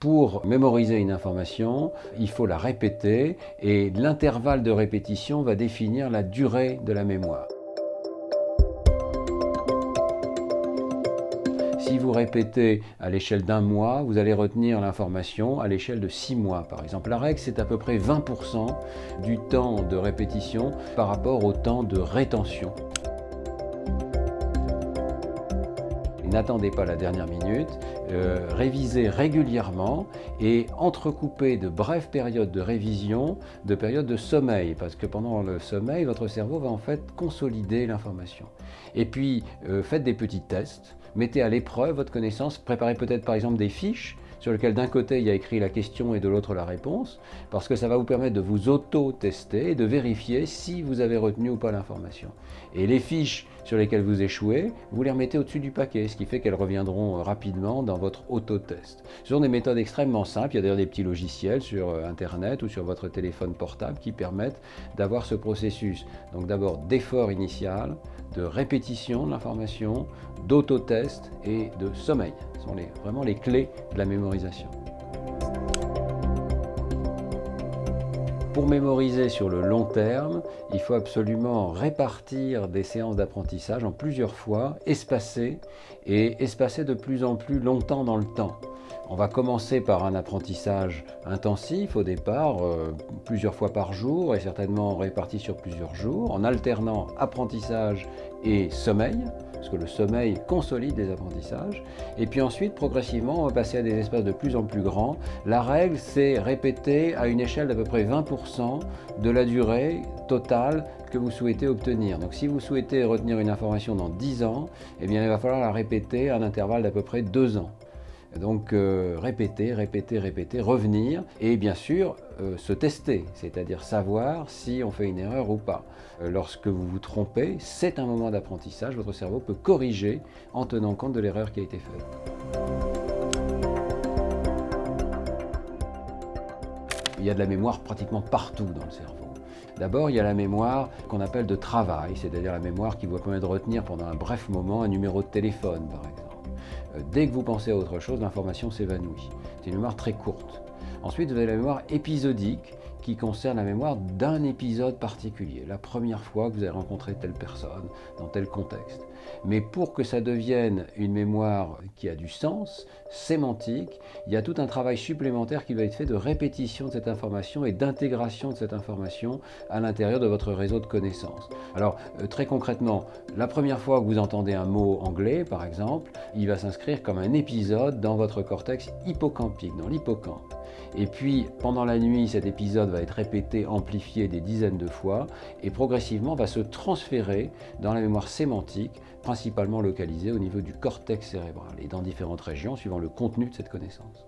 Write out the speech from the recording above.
Pour mémoriser une information, il faut la répéter et l'intervalle de répétition va définir la durée de la mémoire. Si vous répétez à l'échelle d'un mois, vous allez retenir l'information à l'échelle de 6 mois, par exemple. La règle, c'est à peu près 20% du temps de répétition par rapport au temps de rétention. N'attendez pas la dernière minute, révisez régulièrement et entrecoupez de brèves périodes de révision, de périodes de sommeil, parce que pendant le sommeil, votre cerveau va en fait consolider l'information. Et puis, faites des petits tests, mettez à l'épreuve votre connaissance, préparez peut-être par exemple des fiches sur lesquelles d'un côté il y a écrit la question et de l'autre la réponse, parce que ça va vous permettre de vous auto-tester et de vérifier si vous avez retenu ou pas l'information. Et les fiches sur lesquelles vous échouez, vous les remettez au-dessus du paquet, ce qui fait qu'elles reviendront rapidement dans votre auto-test. Ce sont des méthodes extrêmement simples, il y a d'ailleurs des petits logiciels sur Internet ou sur votre téléphone portable qui permettent d'avoir ce processus. Donc d'abord d'effort initial, de répétition de l'information, d'auto-test et de sommeil. Ce sont vraiment les clés de la mémorisation. Pour mémoriser sur le long terme, il faut absolument répartir des séances d'apprentissage en plusieurs fois, espacées, et espacées de plus en plus longtemps dans le temps. On va commencer par un apprentissage intensif au départ, plusieurs fois par jour et certainement réparti sur plusieurs jours, en alternant apprentissage et sommeil, parce que le sommeil consolide les apprentissages. Et puis ensuite, progressivement, on va passer à des espaces de plus en plus grands. La règle, c'est répéter à une échelle d'à peu près 20% de la durée totale que vous souhaitez obtenir. Donc si vous souhaitez retenir une information dans 10 ans, eh bien, il va falloir la répéter à un intervalle d'à peu près 2 ans. Donc répéter, revenir et bien sûr se tester, c'est-à-dire savoir si on fait une erreur ou pas. Lorsque vous vous trompez, c'est un moment d'apprentissage, votre cerveau peut corriger en tenant compte de l'erreur qui a été faite. Il y a de la mémoire pratiquement partout dans le cerveau. D'abord, il y a la mémoire qu'on appelle de travail, c'est-à-dire la mémoire qui vous permet de retenir pendant un bref moment un numéro de téléphone par exemple. Dès que vous pensez à autre chose, l'information s'évanouit. C'est une mémoire très courte. Ensuite, vous avez la mémoire épisodique qui concerne la mémoire d'un épisode particulier, la première fois que vous avez rencontré telle personne, dans tel contexte. Mais pour que ça devienne une mémoire qui a du sens, sémantique, il y a tout un travail supplémentaire qui va être fait de répétition de cette information et d'intégration de cette information à l'intérieur de votre réseau de connaissances. Alors, très concrètement, la première fois que vous entendez un mot anglais, par exemple, il va s'inscrire comme un épisode dans votre cortex hippocampique, dans l'hippocampe. Et puis, pendant la nuit, cet épisode va être répété, amplifié des dizaines de fois et progressivement va se transférer dans la mémoire sémantique, principalement localisée au niveau du cortex cérébral et dans différentes régions suivant le contenu de cette connaissance.